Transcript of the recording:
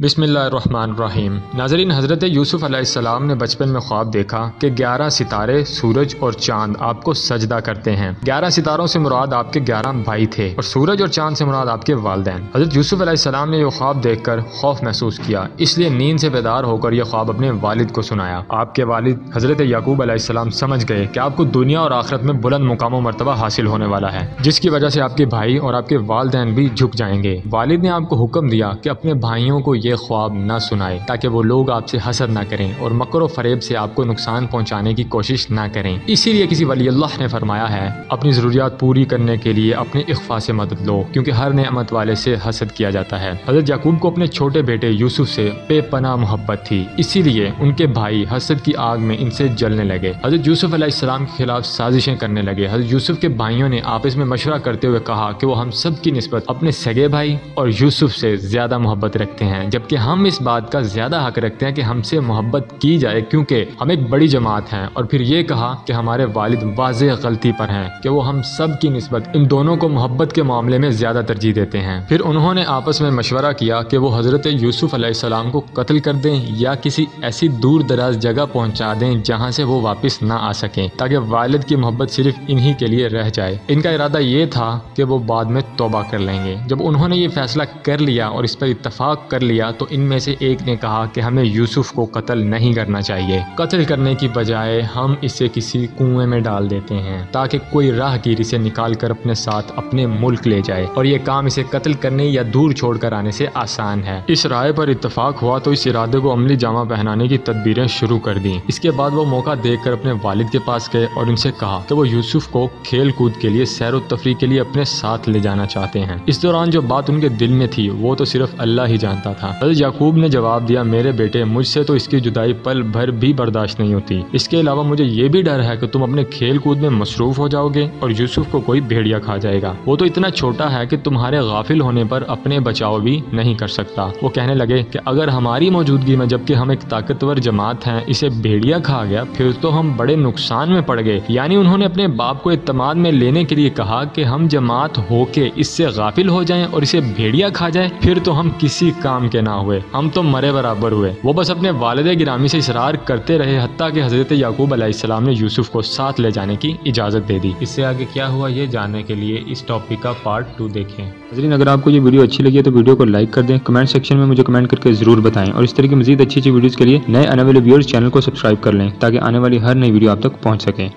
بسم اللہ الرحمن الرحیم۔ ناظرین، حضرت یوسف علیہ السلام نے بچپن میں خواب دیکھا کہ 11 ستارے، سورج اور چاند آپ کو سجدہ کرتے ہیں۔ 11 ستاروں سے مراد آپ کے 11 بھائی تھے اور سورج اور چاند سے مراد آپ کے والدین۔ حضرت یوسف علیہ السلام نے یہ خواب دیکھ کر خوف محسوس کیا، اس لیے نیند سے بیدار ہو کر یہ خواب اپنے والد کو سنایا۔ آپ کے والد حضرت یعقوب علیہ السلام سمجھ گئے کہ آپ کو دنیا اور آخرت میں بلند مقام و مرتبہ حاصل ہونے والا ہے، جس کی وجہ سے آپ کے بھائی اور آپ کے والدین بھی جھک جائیں گے۔ والد نے آپ کو حکم دیا کہ اپنے بھائیوں کو یہ خواب نہ سنائے تاکہ وہ لوگ آپ سے حسد نہ کریں اور مکر و فریب سے آپ کو نقصان پہنچانے کی کوشش نہ کریں۔ اسی لیے کسی ولی اللہ نے فرمایا ہے، اپنی ضروریات پوری کرنے کے لیے اپنے اخفاء سے مدد لو، کیونکہ ہر نعمت والے سے حسد کیا جاتا ہے۔ حضرت یعقوب کو اپنے چھوٹے بیٹے یوسف سے بے پناہ محبت تھی، اسی لیے ان کے بھائی حسد کی آگ میں ان سے جلنے لگے۔ حضرت یوسف علیہ السلام کے خلاف سازشیں کرنے لگے۔ حضرت یوسف کے بھائیوں نے آپس میں مشورہ کرتے ہوئے کہا کہ وہ ہم سب کی نسبت اپنے سگے بھائی اور یوسف سے زیادہ محبت رکھتے ہیں، جبکہ ہم اس بات کا زیادہ حق رکھتے ہیں کہ ہم سے محبت کی جائے، کیونکہ ہم ایک بڑی جماعت ہیں۔ اور پھر یہ کہا کہ ہمارے والد واضح غلطی پر ہیں کہ وہ ہم سب کی نسبت ان دونوں کو محبت کے معاملے میں زیادہ ترجیح دیتے ہیں۔ پھر انہوں نے آپس میں مشورہ کیا کہ وہ حضرت یوسف علیہ السلام کو قتل کر دیں یا کسی ایسی دور دراز جگہ پہنچا دیں جہاں سے وہ واپس نہ آ سکیں، تاکہ والد کی محبت صرف انہی کے لیے رہ جائے۔ ان کا ارادہ یہ تھا کہ وہ بعد میں توبہ کر لیں گے۔ جب انہوں نے یہ فیصلہ کر لیا اور اس پر اتفاق کر لیا تو ان میں سے ایک نے کہا کہ ہمیں یوسف کو قتل نہیں کرنا چاہیے، قتل کرنے کی بجائے ہم اسے کسی کنویں میں ڈال دیتے ہیں تاکہ کوئی راہ گیر اسے نکال کر اپنے ساتھ اپنے ملک لے جائے، اور یہ کام اسے قتل کرنے یا دور چھوڑ کر آنے سے آسان ہے۔ اس رائے پر اتفاق ہوا تو اس ارادے کو عملی جامہ پہنانے کی تدبیریں شروع کر دیں۔ اس کے بعد وہ موقع دیکھ کر اپنے والد کے پاس گئے اور ان سے کہا کہ وہ یوسف کو کھیل کود کے لیے، سیر و تفریح کے لیے اپنے ساتھ لے جانا چاہتے ہیں۔ اس دوران جو بات ان کے دل میں تھی وہ تو صرف اللہ ہی جانتا تھا۔ حضرت یعقوب نے جواب دیا، میرے بیٹے، مجھ سے تو اس کی جدائی پل بھر بھی برداشت نہیں ہوتی۔ اس کے علاوہ مجھے یہ بھی ڈر ہے کہ تم اپنے کھیل کود میں مصروف ہو جاؤ گے اور یوسف کو کوئی بھیڑیا کھا جائے گا۔ وہ تو اتنا چھوٹا ہے کہ تمہارے غافل ہونے پر اپنے بچاؤ بھی نہیں کر سکتا۔ وہ کہنے لگے کہ اگر ہماری موجودگی میں، جبکہ ہم ایک طاقتور جماعت ہیں، اسے بھیڑیا کھا گیا پھر تو ہم بڑے نقصان میں پڑ گئے۔ یعنی انہوں نے اپنے باپ کو اعتماد میں لینے کے لیے کہا کہ ہم جماعت ہو کے اس سے غافل ہو جائیں اور اسے بھیڑیا کھا جائے، پھر تو ہم کسی کام کے نہ ہوئے، ہم تو مرے برابر ہوئے۔ وہ بس اپنے والد گرامی سے اصرار کرتے رہے، حتیٰ کہ حضرت یعقوب علیہ السلام نے یوسف کو ساتھ لے جانے کی اجازت دے دی۔ اس سے آگے کیا ہوا یہ جاننے کے لیے اس ٹاپک کا پارٹ 2 دیکھیں۔ ناظرین، اگر آپ کو یہ ویڈیو اچھی لگی ہے تو ویڈیو کو لائک کر دیں، کمنٹ سیکشن میں مجھے کمنٹ کر کے ضرور بتائیں، اور اس طرح کی مزید اچھی ویڈیوز کے لیے نئے آنے والے ویورز چینل کو سبسکرائب کر لیں تاکہ آنے والی ہر نئی ویڈیو آپ تک پہنچ سکے۔